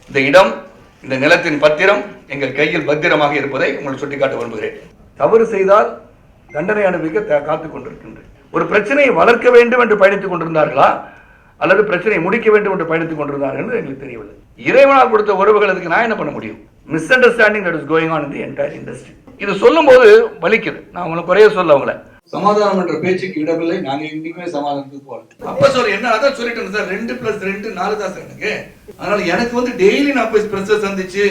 இந்த இடம், இந்த நிலத்தின் பத்திரம் எங்கள் கையில் பத்திரமாக இருப்பதை உங்களுக்கு சுட்டிக்காட்ட விரும்புகிறேன். தவறு செய்தால் தண்டனை அனுபவிக்க காத்துக் கொண்டிருக்கின்றேன். ஒரு பிரச்சனையை வளர்க்க வேண்டும் என்று பயணித்துக் கொண்டிருந்தார்களா அல்லது பிரச்சனையை முடிக்க வேண்டும் என்று பயணித்துக் கொண்டிருந்தார்கள் என்று எங்களுக்கு தெரியவில்லை. இறைவனால் கொடுத்த உறவுகளுக்கு நான் என்ன பண்ண முடியும்? Miss understanding that is going on in the entire industry. இது சொல்லும் போது வலிக்குது. நான் உங்களுக்கு குறைய சொல்ல அவங்கள சமாதானம் என்ற பேச்சுக்கு இடமில்லை. நாங்க இன்னைக்குமே சமாதானத்துக்கு போறோம். அப்ப சொல்ல என்ன அதான் சொல்லிட்டு சார் 2+2 4 தான் சார் எனக்கு. அதனால எனக்கு வந்து டெய்லி நான் போய் பிரஸ் சந்திச்சு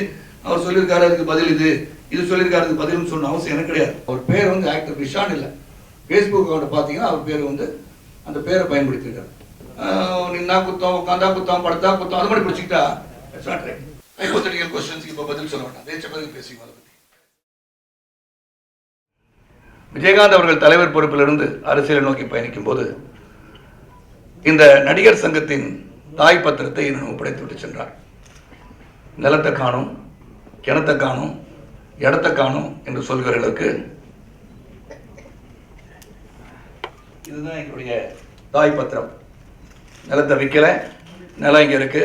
அவர் சொல்லியிருக்காரு அதுக்கு பதில் இது சொல்லியிருக்காரு அதுக்கு பதில்னு சொன்ன அவசியம் எனக்கு கிடையாது. அவர் பேர் வந்து ஆக்டர் விஷான் இல்லை. ஃபேஸ்புக் அக்கௌண்ட் பார்த்தீங்கன்னா அவர் பேர் வந்து அந்த பேரை பயன்படுத்தியிருக்காரு. நின்னா குத்தம், உட்காந்தா குத்தம், படுத்தா குத்தம், அது மாதிரி பிடிச்சிக்கிட்டா it's not right. Hypothetical questions இப்போ பதில் சொல்ல வேண்டாம். தேச்ச பதில் பேசிக்குவோம். அதை பற்றி விஜயகாந்த் அவர்கள் தலைவர் பொறுப்பிலிருந்து அரசியலை நோக்கி பயணிக்கும் போது இந்த நடிகர் சங்கத்தின் தாய் பத்திரத்தை ஒப்படைத்து விட்டு சென்றார். நிலத்தை காணும், கிணத்தை காணும், இடத்தை காணும் என்று சொல்கிறவர்களுக்கு இதுதான் எங்களுடைய தாய் பத்திரம். நிலத்தை விற்கல, நிலம் இங்கே இருக்கு.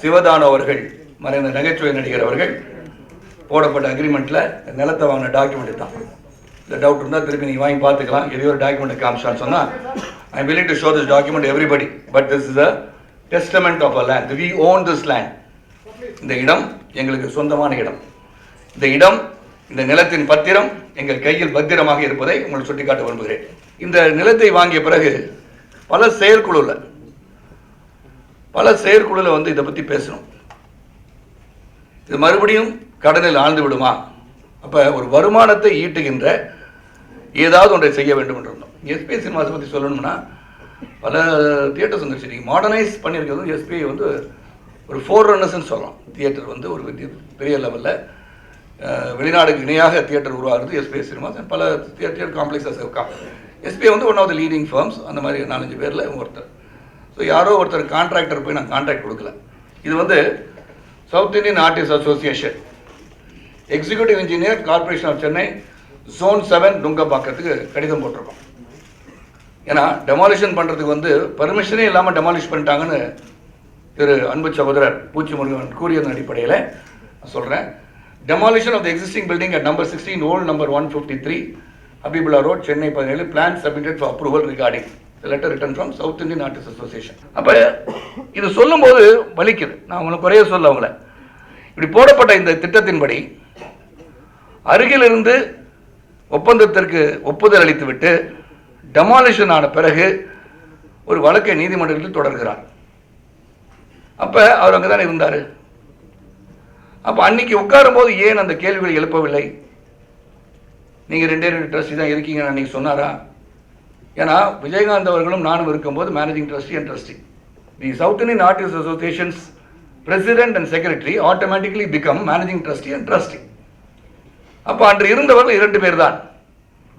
சிவதானு அவர்கள், மறைந்த நகைச்சுவை நடிகர் அவர்கள் போடப்பட்ட அக்ரிமெண்ட்ல நிலத்தை வாங்கின டாக்குமெண்ட் தான். இந்த டவுட் இருந்தால் திருப்பி நீங்கள் வாங்கி பார்த்துக்கலாம். எதையோ ஒரு டாக்குமெண்ட் காமிச்சான்னு சொன்னால் I am willing to show this document everybody, but this is a testament of a land. We own this land. இந்த இடம் எங்களுக்கு சொந்தமான இடம். இந்த இடம், இந்த நிலத்தின் பத்திரம் எங்கள் கையில் பத்திரமாக இருப்பதை உங்களுக்கு சுட்டிக்காட்ட விரும்புகிறேன். இந்த நிலத்தை வாங்கிய பிறகு பல செயற்குழுல வந்து இதை பற்றி பேசணும். இது மறுபடியும் கடனில் ஆழ்ந்து விடுமா? அப்போ ஒரு வருமானத்தை ஈட்டுகின்ற ஏதாவது ஒன்றை செய்ய வேண்டும் என்று இருந்தோம். எஸ்பிஐ சினிமாஸை பற்றி சொல்லணும்னா பல தியேட்டர்ஸ் வந்துருச்சு. நீங்கள் மாடர்னைஸ் பண்ணியிருக்கிறது எஸ்பிஐ வந்து ஒரு 4 ரன்னர்ஸ்ன்னு சொல்லலாம். தியேட்டர் வந்து ஒரு பெரிய லெவலில் வெளிநாடுக்கு இணையாக தியேட்டர் உருவாகிறது எஸ்பிஐ சினிமாஸ். பல தியேட்டர் காம்ப்ளெக்ஸஸ் இருக்கா. எஸ்பிஐ வந்து one of the leading firms. அந்த மாதிரி 4-5 பேரில் ஒருத்தர். ஸோ யாரோ ஒருத்தர் கான்ட்ராக்டர் போய் நான் கான்ட்ராக்ட் கொடுக்கல. இது வந்து south Indian artist association, executive engineer, corporation of Chennai, zone 7 நுங்கம்பாக்கத்துக்கு கடிதம் போட்டிருக்கோம். ஏன்னா டெமாலிஷன் பண்ணுறதுக்கு வந்து பர்மிஷனே இல்லாமல் டெமாலிஷ் பண்ணிட்டாங்கன்னு திரு அன்பு சகோதரர் பூச்சி முருகன் கூறியதன் அடிப்படையில் நான் சொல்கிறேன். Demolition of the existing building at number 16 old number 153 Habibullah road, Chennai 17, plan submitted for approval regarding letter written from south Indian artist association. அப்போ இது சொல்லும் போது வலிக்குது. நான் உங்களுக்கு குறைய சொல்ல அவங்கள இப்படி போடப்பட்ட இந்த திட்டத்தின்படி அருகிலிருந்து ஒப்பந்தத்திற்கு ஒப்புதல் அளித்துவிட்டு டெமாலிஷன் ஆன பிறகு ஒரு வழக்கை நீதிமன்றத்தில் தொடர்கிறார். அப்போ அவர் அங்கே தானே இருந்தார். அப்போ அன்னைக்கு உட்காரும் போது ஏன் அந்த கேள்விகளை எழுப்பவில்லை? நீங்கள் 2 ட்ரஸ்டி தான் இருக்கீங்கன்னு அன்னைக்கு சொன்னாரா? ஏன்னா விஜயகாந்த் அவர்களும் நானும் இருக்கும்போது managing trustee and trustee, the south Indian artist associations president and secretary automatically become managing trustee and trustee. அப்போ அன்று இருந்தவர்கள் 2 பேர் தான்.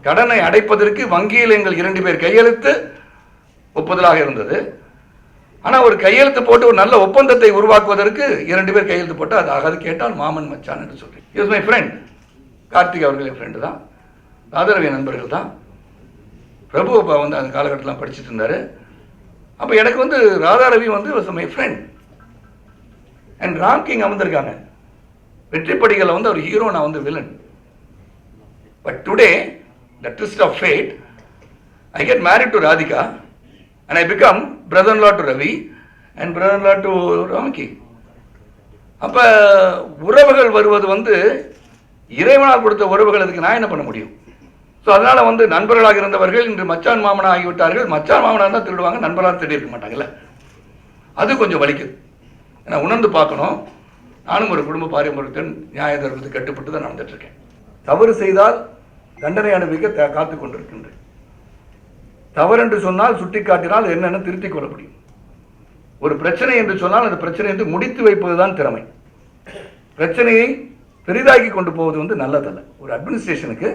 கடனை அடைப்பதற்கு வங்கியில் எங்கள் 2 பேர் கையெழுத்து ஒப்புதலாக இருந்தது. ஆனால் ஒரு கையெழுத்து போட்டு ஒரு நல்ல ஒப்பந்தத்தை உருவாக்குவதற்கு 2 பேர் கையெழுத்து போட்டு அது ஆகாது. கேட்டால் மாமன் மச்சான் என்று சொல்றேன். Is my friend. கார்த்திக் அவர்கள் என் ஃப்ரெண்டு தான், ராதாரவி நண்பர்கள் தான். பிரபு அப்பா வந்து அந்த காலகட்டத்தில் படிச்சுட்டு இருந்தார். அப்போ எனக்கு வந்து ராதாரவி வந்து was my friend. And Ram king அமர்ந்திருக்காங்க. வெற்றி படிகளில் வந்து அவர் ஹீரோ, நான் வந்து villain. But today the twist of fate, I get married to Radhika and I become brother-in-law to Ravi and brother-in-law to Ramki. அப்போ உறவுகள் வருவது வந்து இறைவனால் கொடுத்த உறவுகள். அதுக்கு நான் என்ன பண்ண முடியும்? ஸோ அதனால் வந்து நண்பர்களாக இருந்தவர்கள் இன்று மச்சான் மாமனா ஆகிவிட்டார்கள். மச்சான் மாமனாக தான் திருடுவாங்க, நண்பராக திருடி இருக்க மாட்டாங்கல்ல. அது கொஞ்சம் வலிக்குது. ஏன்னா உணர்ந்து பார்க்கணும். நானும் ஒரு குடும்ப பாரம்பரியத்தின் நியாய தர்மத்துக்கு கட்டுப்பட்டு தான் நடந்துட்டு இருக்கேன். தவறு செய்தால் தண்டனை அனுபவிக்க காத்து கொண்டிருக்கின்றேன். தவறு என்று சொன்னால் சுட்டி காட்டினால் என்னென்ன திருத்திக் கொள்ள முடியும். ஒரு பிரச்சனை என்று சொன்னால் அந்த பிரச்சனை வந்து முடித்து வைப்பதுதான் திறமை. பிரச்சனையை பெரிதாக்கி கொண்டு போவது வந்து நல்லதல்ல. ஒரு அட்மினிஸ்ட்ரேஷனுக்கு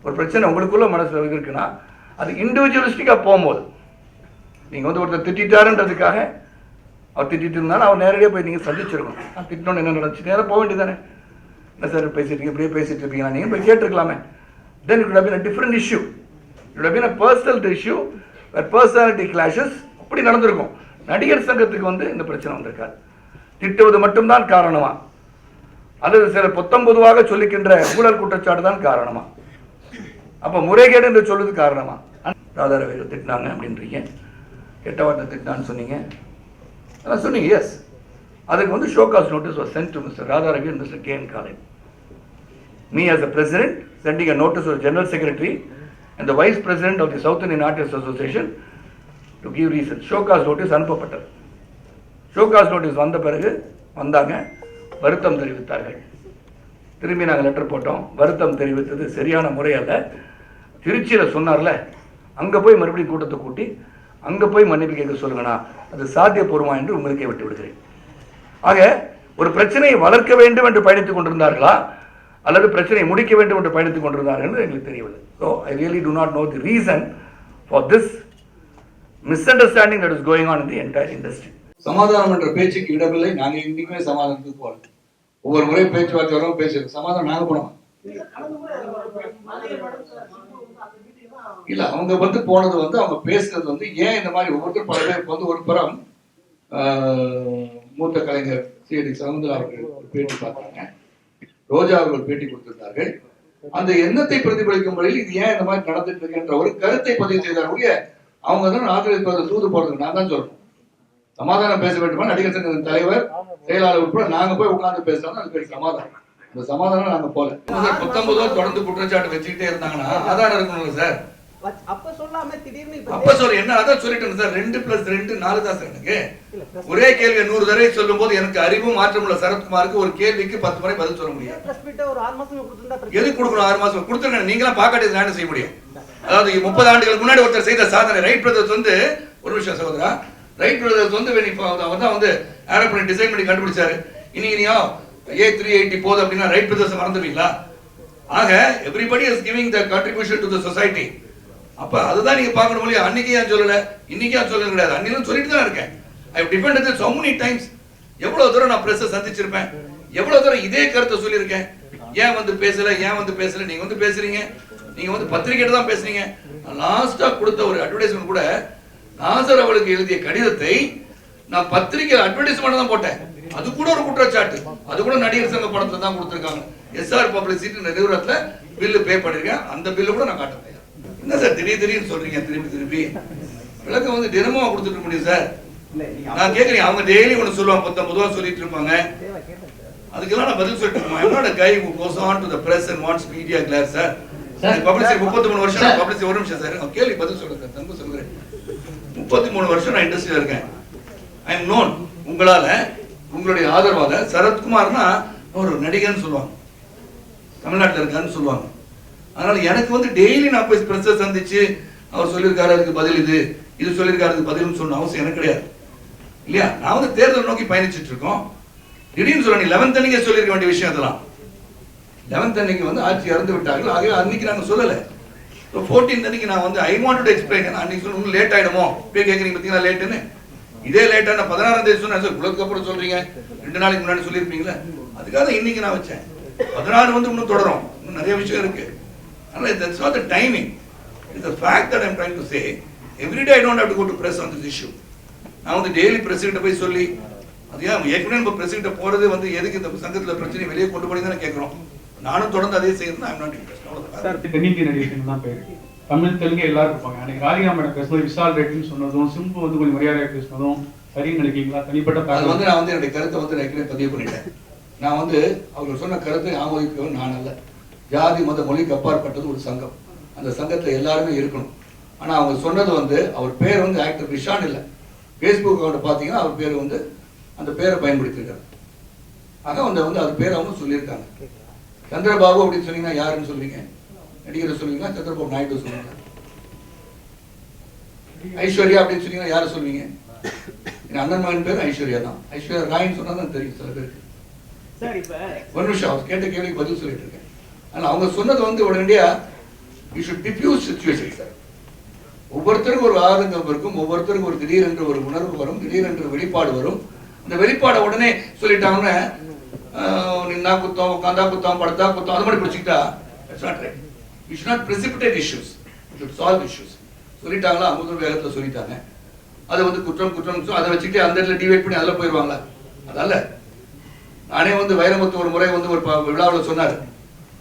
ஒரு பிரச்சனை உங்களுக்குள்ள மனசு இருக்குன்னா அது இண்டிவிஜுவலிஸ்டிக்காக போகும்போது நீங்கள் வந்து ஒருத்தர் திட்டாருன்றதுக்காக அவர் திட்டிட்டு இருந்தாலும் அவர் நேரடியாக போய் நீங்கள் சந்திச்சிருக்கணும். நான் திட்டணும்னு என்ன நடந்துச்சு நேராக போக வேண்டியதானே. என்ன சார் பேசிட்டு இப்படியே பேசிட்டு இருப்பீங்களா? நீங்கள் போய் கேட்டிருக்கலாமே. Then it would have been a different issue. It would have been a personal issue where personality clashes அப்படி நடந்திருக்கும். நடிகர் சங்கத்துக்கு வந்து இந்த பிரச்சனை வந்திருக்காது. திட்டுவது மட்டும்தான் காரணமா, அல்லது சில பொத்தம் பொதுவாக சொல்லிக்கின்ற ஊழல் குற்றச்சாட்டு தான் காரணமா? அப்ப முறைகேடு என்று சொல்லுது காரணமா? ராதாரவி திட்டினாங்க அப்படின்றீங்க, கெட்ட வார்த்தை திட்டினான்னு சொன்னீங்க, அதான் சொன்னீங்க. எஸ், அதுக்கு வந்து show cause notice was sent to mister Radharavi and Mr. K.N. Kalai. Me as a president sending a notice to the general secretary and the vice president of the South Indian Artists Association to give reasons. Show cause notice அனுப்பப்பட்டது. Show cause notice வந்த பிறகு வந்தாங்க, வருத்தம் தெரிவித்தார்கள். திரும்பி நாங்கள் letter போட்டோம். வருத்தம் தெரிவித்தது சரியான முறை அல்ல. திருச்சியில் சொன்னார்ல, அங்கே போய் மறுபடியும் கூட்டத்தை கூட்டி அங்கே போய் மன்னிப்பு கேட்க சொல்லுங்கண்ணா, அது சாத்தியபூர்வமா என்று உங்களுக்கே விட்டு விடுகிறேன். ஆக ஒரு பிரச்சனையை வளர்க்க வேண்டும் என்று பயணித்துக் கொண்டிருந்தார்களா அல்லது பிரச்சனையை முடிக்க வேண்டும் என்று பயணித்துக் கொண்டிருந்தார்கள் என்று எங்களுக்கு தெரியவில்லை. So I really to not know the reason for this misunderstanding that is going on in the entire industry. சமாதானம் என்ற பேச்சுக்கு இடமில்லை. நாங்கள் இன்னைக்குமே சமாதானத்துக்கு போகல. ஒவ்வொரு முறை பேச்சுவார்த்தை வரும், பேச்சு சமாதானம் நாங்கள் போனோம் இல்ல. அவங்க வந்து போனது வந்து அவங்க பேசுறது வந்து ஏன் இந்த மாதிரி ஒவ்வொருத்தர் பல பேருக்கு வந்து ஒரு புறம் மூத்த கலைஞர் சி.டி. சவுந்தரா அவர்கள் ஒரு பேட்டி பார்த்தாங்க, ரோஜா அவர்கள் பேட்டி கொடுத்திருந்தார்கள். அந்த எண்ணத்தை பிரதிபலிக்கும் முறையில் இது ஏன் இந்த மாதிரி நடந்துட்டு இருக்குன்ற ஒரு கருத்தை பதிவு செய்தார்கள். அவங்க தான் ஆதரவு தூது போடுறது நான் தான் சொல்லணும். சமாதானம் பேச வேண்டுமா, நடிகர் சங்க தலைவர் செயலாளர் உட்பட நாங்க போய் உட்கார்ந்து பேசலாம், அது பெரிய சமாதானம். அந்த சமாதானம் நாங்க போல 19 தொடர்ந்து குற்றச்சாட்டு வச்சுக்கிட்டே இருந்தாங்கன்னா ஆதாரம் இருக்கணும் சார். அப்ப சொல்லாம திடீர்னு அப்ப சொல்ல என்ன, அதான் சொல்லிட்டேன் சார். 2+2 4 தான் சார். எனக்கு ஒரே கேள்வி 100 தடவை சொல்லும் போது எனக்கு அறிவும் மாற்றம் உள்ள சரத்குமாருக்கு ஒரு கேள்விக்கு 10 முறை பதில் சொல்ல முடியும். எது கொடுக்கணும்? 6 மாசம் கொடுத்துருங்க. நீங்களாம் பாக்காட்டி என்ன செய்ய முடியும்? அதாவது 30 ஆண்டுகளுக்கு முன்னாடி ஒருத்தர் செய்த சாதனை. ரைட் பிரதர்ஸ் வந்து ஒரு விஷயம் சகோதரா, ரைட் பிரதர்ஸ் வந்து அவர் தான் வந்து ஏரோப்ளேன் டிசைன் பண்ணி கண்டுபிடிச்சாரு. இன்னைக்கு A380 போகுது அப்படின்னா ரைட் பிரதர்ஸ் மறந்துடுவீங்களா? ஆக everybody is giving the contribution to the society. அப்ப அதுதான் நீங்க பார்க்கணும் இல்லையா? அன்னைக்கு ஏன் சொல்லல, இன்னைக்கு ஏன் சொல்லல கிடையாது. அன்னைக்கு சொல்லிட்டு தான் இருக்கேன். I have defended this so many times. எவ்வளவு தூரம் நான் பிரஸ் சந்திச்சிருப்பேன், எவ்வளவு தூரம் இதே கருத்தை சொல்லியிருக்கேன். ஏன் வந்து பேசல, ஏன் வந்து பேசல? நீங்க வந்து பேசுறீங்க, நீங்க வந்து பத்திரிகையில தான் பேசுறீங்க. லாஸ்டா கொடுத்த ஒரு அட்வர்டைஸ்மென்ட் கூட நாசர் அவளுக்கு எழுதிய கடிதத்தை நான் பத்திரிகை அட்வர்டைஸ்மெண்ட் தான் போட்டேன். அது கூட ஒரு குற்றச்சாட்டு. அது கூட நடிகர் சங்க படத்துல தான் கொடுத்திருக்காங்க. SR பப்ளிசிட்டி நிறுவனத்துல பில்லு பே பண்ணிருக்கேன். அந்த பில்லு கூட நான் காட்டுறேன். என்ன சார் திடீர்னு சொல்றீங்க? திருப்பி விளக்கம் வந்து தினமும் கொடுத்துட்டு முடியும் சார். நான் கேட்கிறேன். அவங்க டெய்லி ஒன்று சொல்லுவாங்க, 19 சொல்லிட்டு இருப்பாங்க. அதுக்கெல்லாம் நான் பதில் சொல்லிட்டு இருக்கேன். I'm not a guy who goes on to the press and wants media glare sir. Publicity 33 வருஷம் பப்ளிசிட்டி. ஒரு நிமிஷம் சார், கேள்வி பதில் சொல்றேன் சார். தங்க சொல்றேன். 33 வருஷம் நான் இண்டஸ்ட்ரியில இருக்கேன். I am known. உங்களால உங்களுடைய ஆதரவால சரத்குமார்னா ஒரு நடிகர்னு சொல்லுவாங்க, தமிழ்நாட்டில் இருக்கான்னு சொல்லுவாங்க. அதனால எனக்கு வந்து டெய்லி நான் போய் பிரஸ் சந்திச்சு அவர் சொல்லியிருக்காரு அதுக்கு பதில் இது சொல்லியிருக்காரு அதுக்கு பதில்னு சொன்ன அவசியம் எனக்கு கிடையாது இல்லையா? நான் வந்து தேர்தல் நோக்கி பயணிச்சுட்டு இருக்கோம். திடீர்னு சொல்ல நீ 11th அன்னைக்கு சொல்லியிருக்க வேண்டிய விஷயம் அதெல்லாம். 11th அன்னைக்கு வந்து ஆட்சி இறந்து விட்டார்கள். ஆகவே அன்னைக்கு நாங்கள் சொல்லலை. 14th அன்னைக்கு நான் வந்து ஐ வாண்ட் டு எக்ஸ்பிளைன். அன்னைக்கு சொல்ல இன்னும் லேட் ஆயிடுமோ போய் கேட்குறீங்க பார்த்தீங்களா லேட்டுன்னு. இதே லேட்டாக நான் 16ஆம் தேதி சொன்னேன் சார். குளத்துக்கு அப்புறம் சொல்றீங்க 2 நாளைக்கு முன்னாடி சொல்லியிருப்பீங்களா? அதுக்காக இன்னைக்கு நான் வச்சேன். 16 வந்து இன்னும் தொடரும், இன்னும் நிறைய விஷயம் இருக்கு. That's not the timing. It's the fact that I'm trying to say. Every day I don't have to go to press on this issue. நான் வந்து டெய்லி பிரசிடென்ட் போய் சொல்லி அது ஏற்கனவே நம்ம பிரசிடென்ட் போறது வந்து எதுக்கு இந்த சங்கத்தில் பிரச்சனை வெளியே கொண்டு போய் தானே கேட்குறோம். நானும் தொடர்ந்து அதே செய்யணும். I'm not interested. சார் தென்னிந்திய நடிகர்கள் தான் பேர், தமிழ் தெலுங்கு எல்லாரும் இருப்பாங்க. அன்னைக்கு ராதிகா மேடம் பேசும்போது விஷால் ரேட்டின்னு சொன்னதும் சிம்பு வந்து கொஞ்சம் மரியாதையாக பேசுனதும் சரின்னு நினைக்கிறீங்களா? தனிப்பட்ட அது வந்து நான் வந்து என்னுடைய கருத்தை வந்து ஏற்கனவே பதிவு பண்ணிட்டேன். நான் வந்து அவங்க சொன்ன கருத்தை ஆமோதிக்கவும் நான் அல்ல. ஜாதி மத மொழிக்கு அப்பாற்பட்டது ஒரு சங்கம். அந்த சங்கத்தில் எல்லாருமே இருக்கணும். ஆனால் அவங்க சொன்னது வந்து அவர் பேர் வந்து ஆக்டர் விஷான் இல்லை. ஃபேஸ்புக் அக்கௌண்ட் பார்த்தீங்கன்னா அவர் பேர் வந்து அந்த பேரை பயன்படுத்தியிருக்காரு. ஆக வந்து அது பேர் அவங்க சொல்லியிருக்காங்க. சந்திரபாபு அப்படின்னு சொன்னீங்கன்னா யாருன்னு சொல்லுவீங்க? நடிகரை சொல்லுவீங்களா? சந்திரபாபு நாயுடு சொல்லுவீங்க? ஐஸ்வர்யா அப்படின்னு சொன்னீங்கன்னா யாரை சொல்லுவீங்க? என் அண்ணன் மகன் பேர் ஐஸ்வர்யா தான். ஐஸ்வர்யா ராயின்னு சொன்னா தான் தெரியும் சில பேருக்கு. ஒரு நிமிஷம் அவர் கேட்ட கேள்விக்கு பதில் சொல்லிட்டு இருக்கேன். ஆனால் அவங்க சொன்னது வந்து உடனடியா you should diffuse situation sir. ஒவ்வொருத்தருக்கும் ஒரு ஆதங்கம் இருக்கும், ஒவ்வொருத்தருக்கும் ஒரு திடீரென்று ஒரு உணர்வு வரும், திடீரென்று வெளிப்பாடு வரும். அந்த வெளிப்பாடை உடனே சொல்லிட்டாங்கன்னா நின்னா குத்தம், உட்காந்தா குத்தம், படுத்தா குத்தம், அது மாதிரி பிடிச்சிக்கிட்டா it's not right. You should not precipitate issues. You should solve issues. சொல்லிட்டாங்களா அமுதூர் வேகத்தில் சொல்லிட்டாங்க. அதை வந்து குற்றம் அதை வச்சுக்கிட்டு அந்த இடத்துல டிவைட் பண்ணி அதில் போயிடுவாங்களா? அதல்ல. நானே வந்து வைரமுத்து ஒரு முறை வந்து ஒரு விழாவில் சொன்னார்.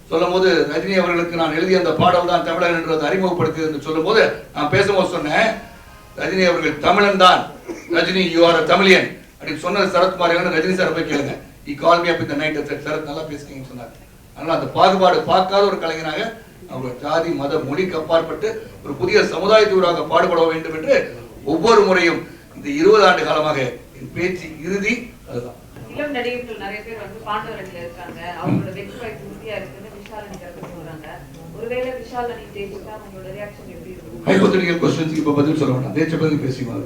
சொல்லும் போது ரஜினி அவர்களுக்கு நான் எழுதிய அந்த பாடல் தான் தமிழன் என்றதை அறிமுகப்படுத்தியது என்று சொல்லும் போது நான் பேசும்போது சொன்னேன், ரஜினி அவர்கள் தமிழன் தான், ரஜினி யூ ஆர் தமிழியன் அப்படின்னு சொன்னது சரத்குமார். ரஜினி சார் போய் கேளுங்க, இ கால் மீ அப் இந்த நைட் சரத் நல்லா பேசுறீங்கன்னு சொன்னார். அதனால அந்த பாகுபாடு பார்க்காத ஒரு கலைஞனாக அவங்க ஜாதி மத மொழிக்கு அப்பாற்பட்டு ஒரு புதிய சமுதாயத்தை உருவாக்க பாடுபட வேண்டும் என்று ஒவ்வொரு முறையும் இந்த 20 ஆண்டு காலமாக என் பேச்சு இறுதி அதுதான். இளம் நடிகர்கள் நிறைய பேர் வந்து பாண்டவரணியில இருக்காங்க, அவங்களோட வெற்றி வாய்ப்பு உறுதியா இருக்குன்னு விஷால் அணி கருத்து சொல்றாங்க. ஒருவேளை விஷால் அணி ஜெயிச்சுட்டா உங்களோட ரியாக்ஷன் எப்படி இருக்கும்? ஹைபோதெட்டிக்கல் क्वेश्चंस இப்ப பதில் சொல்ல வேண்டாம், ஜெயிச்ச பிறகு பேசிக்கலாம்.